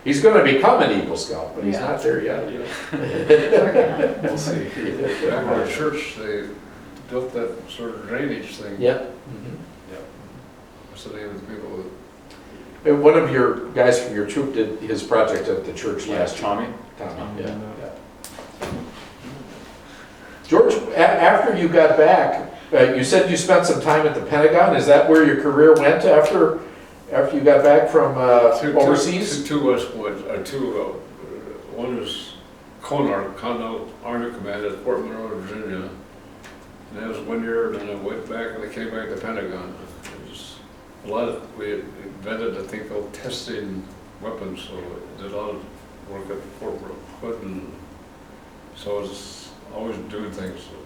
He's gonna become an Eagle Scout, but he's Yeah. not there yet. We'll see. Back in our church, they built that sort of drainage thing. Yep. What's the name of the people that? And one of your guys from your troop did his project at the church Yeah, last year. Tommy. Tommy, yeah. George, after you got back, you said you spent some time at the Pentagon. Is that where your career went after you got back from overseas? Two West Points, one is Continental Army Command at Fort Monroe, Virginia. And that was 1 year, and then I went back and I came back to Pentagon. It was we invented a thing called testing weapons, so I did a lot of work at Fort Hood, and so I was always doing things, so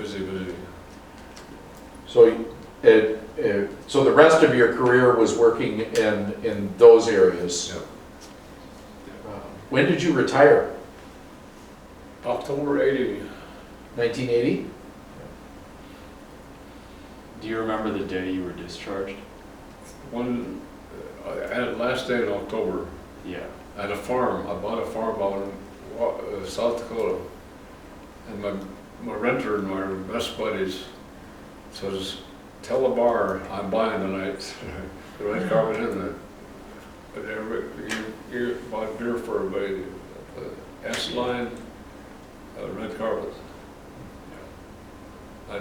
busy. So, so the rest of your career was working in those areas. Yeah. When did you retire? October 80. 1980? Do you remember the day you were discharged? I had last day in October. Yeah. I had a farm. I bought a farm out in South Dakota, and my renter and my best buddies says, "Tell the bar I'm buying tonight." The red carpet in there. But you bought beer for everybody. S-line, red carpet. I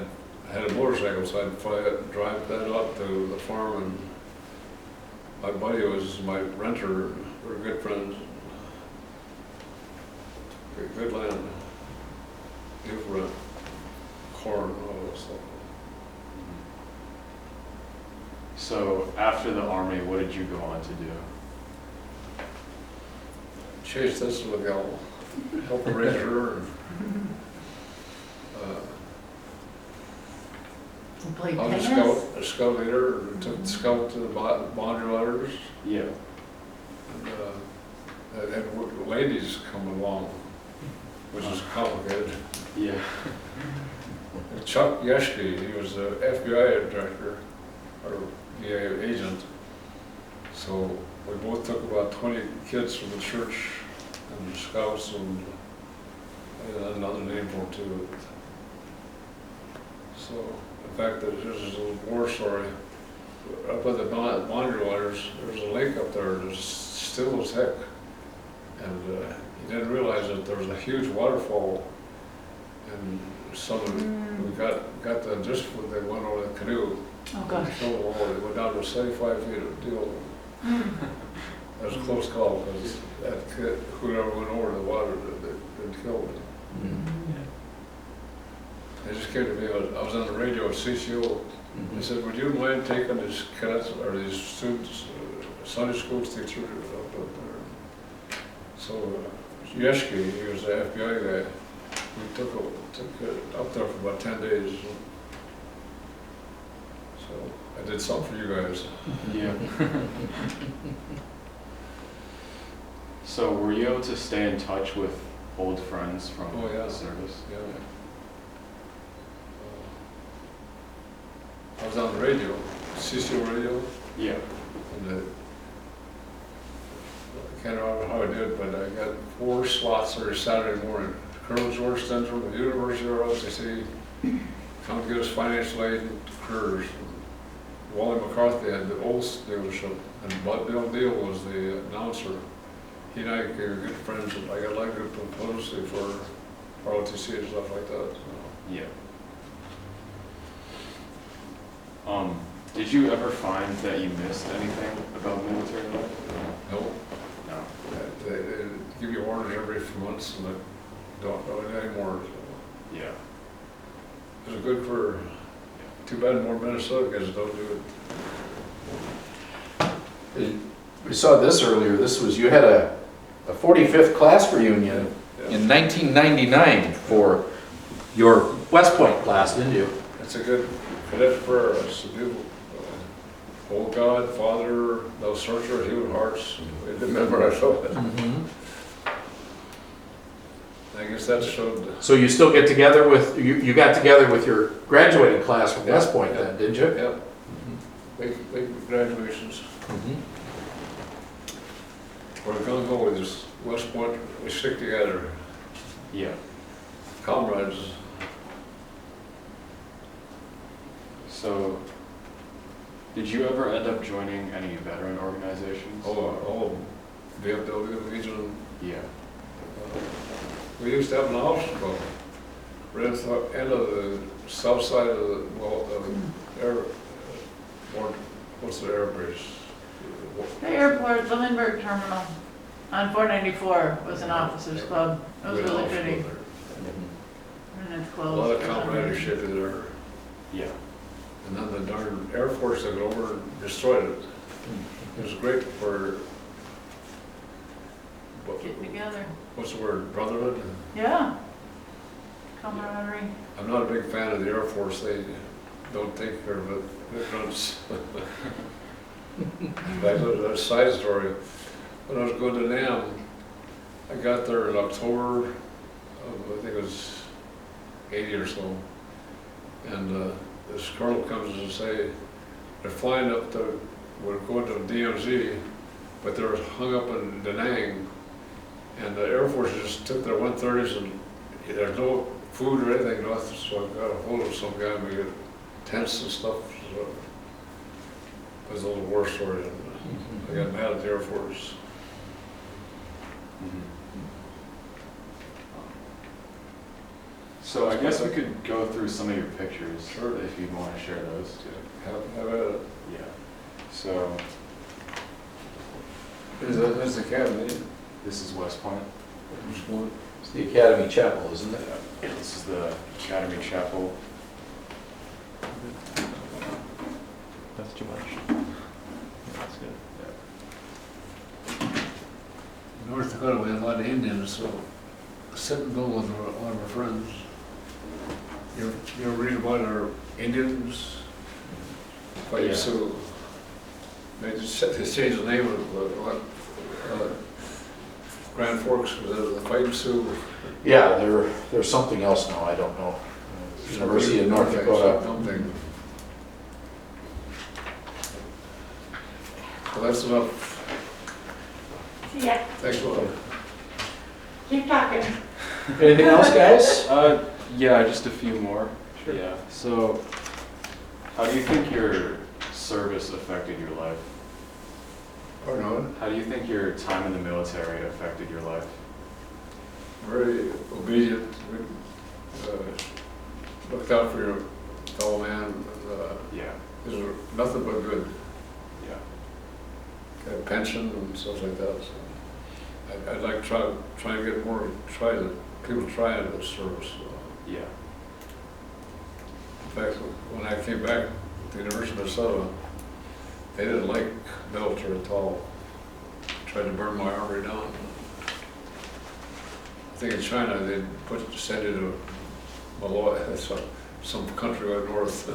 had a motorcycle, so I'd drive that up to the farm, and my buddy was my renter. We were good friends. Good land. Beautiful land. Corn and all that stuff. So after the Army, what did you go on to do? Chase this with the help raise her. Played I was tennis? a scout leader, and took the scout to the boundary waters, Yeah. and ladies come along, which is complicated. Yeah. Chuck Yeshke, he was the FBI director, or VA agent. So we both took about 20 kids from the church and the scouts, and another name for them too. So, in fact, there's a little war story. Up at the boundary waters, there's a lake up there that's still as heck. And he didn't realize that there was a huge waterfall. And someone, we got the just when they went over the canoe. Oh, gosh. They went down to 75 feet of deal. That was a close call, because that kid, whoever went over the water, they'd killed him. They just came to me, I was on the radio at CCO. They said, "Would you mind taking these cadets, or these students, Sunday school teachers up there?" So Yeshke, he was the FBI guy, we took it up there for about 10 days. So I did something for you guys. Yeah. So were you able to stay in touch with old friends from Oh, yeah. the service? Yeah. I was on the radio, CCO radio, Yeah. and I can't remember how I did, but I got 4 slots every Saturday morning. Colonel George Stenehjem, the University of ROTC, come to get us financial aid and careers. Wally McCarthy had the Olds dealership, and Bud Bill Deal was the announcer. He and I became good friends, and I got a lot of good publicity for ROTC and stuff like that. So. Yeah. Did you ever find that you missed anything about military life? No. No. They give you orders every few months, and I don't know it anymore. So. Yeah. It was a good career. Too bad more Minnesota guys don't do it. We saw this earlier. This was, you had a 45th class reunion in 1999 for your West Point class, didn't you? That's a good cadet prayer. It's a beautiful. Oh God, Father, thou searcher of human hearts. We remember I showed that. I guess that showed. So you still get together with, you got together with your graduating class from West Point then, didn't you? Yep. Big graduations. we're gonna go with this West Point, we stick together, Yeah. comrades. So, did you ever end up joining any veteran organizations? Oh, VFW, Legion. Yeah. We used to have an officer club right at the end of the south side of the, well, air, what's the air base? The airport, the Lindbergh terminal on 494 was an officers club. It was We had an really officer pretty. club And it's there. closed. A lot of for some reason. camaraderie there. Yeah. And then the darn Air Force took it over and destroyed it. It was great for, Getting together. what's the word, brotherhood? Yeah. Camaraderie. I'm not a big fan of the Air Force, they don't take care of it, it runs. Back to the side story, when I was going to NAM, I got there in October of, I think it was 80 or so. And this colonel comes and say, they're flying up to, we're going to DMZ, but they're hung up in Da Nang. And the Air Force just took their 130s and there's no food or anything, nothing, so I got a hold of some guy and we got tents and stuff. So it was a little war story. And I got mad at the Air Force. Mhm. So I guess we could go through some of your pictures. Sure. If you'd want to share those. Have at it. Yeah. So Is the academy? this is West Point. It's the Academy Chapel, isn't it? This is the Academy Chapel. That's too much. That's good. In North Dakota, we had a lot of Indians, so sit and go with one of our friends. You ever read about our Indians? Fight Yeah. Sioux. They changed the name of Grand Forks, was it the Fight Sioux? Yeah, there's something else now, I don't know. University of North Dakota. Something. Well, that's enough. Yeah, Thanks a lot. keep talking. Anything else, guys? Yeah, just a few more. Yeah. So, how do you think your service affected your life? Or not, How do you think your time in the military affected your life? very obedient. We looked out for your fellow man. Yeah. There's nothing but good. Yeah. Got a pension and stuff like that, so I'd like to try and get more, people try it in this service. Yeah. In fact, when I came back to the University of Minnesota, they didn't like military at all. Tried to burn my armory down. I think in China, they'd send you to Malloy, some country out north.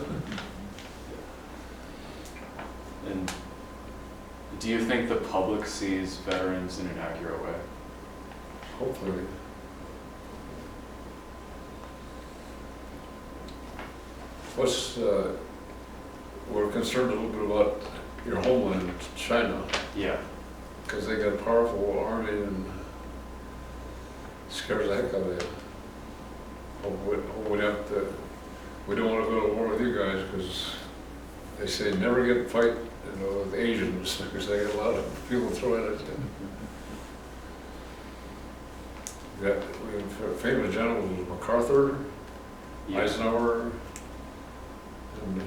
And do you think the public sees veterans in an accurate way? Hopefully. We're concerned a little bit about your homeland, China, Yeah. because they got a powerful army and scares the heck out of you. We don't want to go to war with you guys because they say never get fight, with Asians because they get a lot of people throwing at you. We have famous generals, MacArthur, Yeah. Eisenhower, and,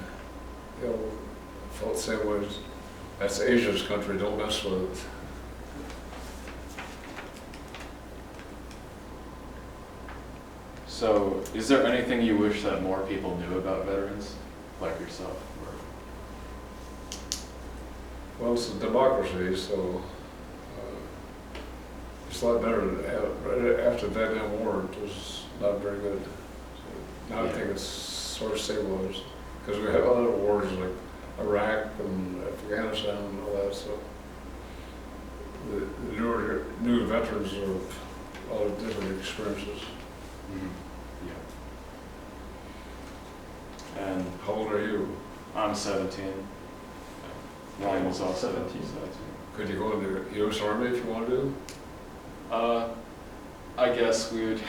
felt the same way. That's Asia's country, don't mess with it. So, is there anything you wish that more people knew about veterans, like yourself? Well, it's a democracy, so it's a lot better. Right after the Vietnam War, it was not very good. So now I think it's sort of stabilized, because we have other wars like Iraq and Afghanistan and all that, so the new veterans have a lot of different experiences. Yeah. And How old are you? I'm 17. Ryan was also 17. 17. Could you go in the US Army if you want to? I guess we would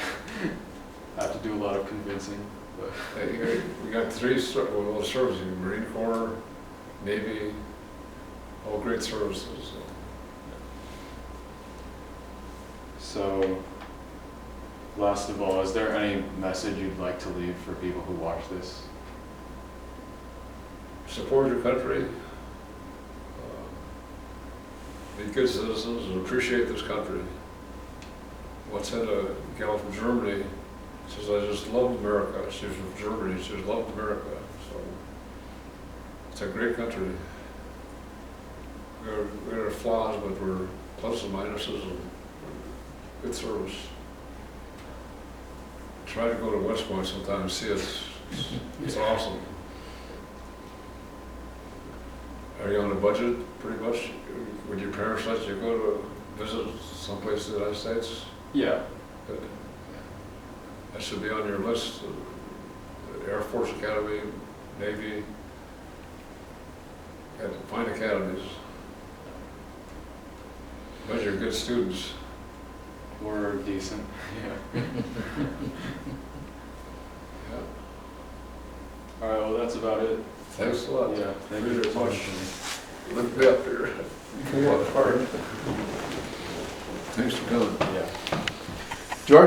have to do a lot of convincing, but We got three services, Marine Corps, Navy, all great services. so, last of all, is there any message you'd like to leave for people who watch this? Support your country. Be good citizens and appreciate this country. Once had a gal from Germany, says, I just love America. She was from Germany, she just loved America. So it's a great country. We're flaws, but we're plus and minuses and good service. Try to go to West Point sometime and see it. It's awesome. Are you on a budget, pretty much? Would your parents let you go to visit someplace in the United States? Yeah. Good. That should be on your list. The Air Force Academy, Navy, fine academies. But you're good students. We're decent, yeah. Yeah. All right, well, that's about it. Thanks a lot. Yeah, thank you Very very much. much. Lift me up here. Come on, hard. Thanks for coming. Yeah.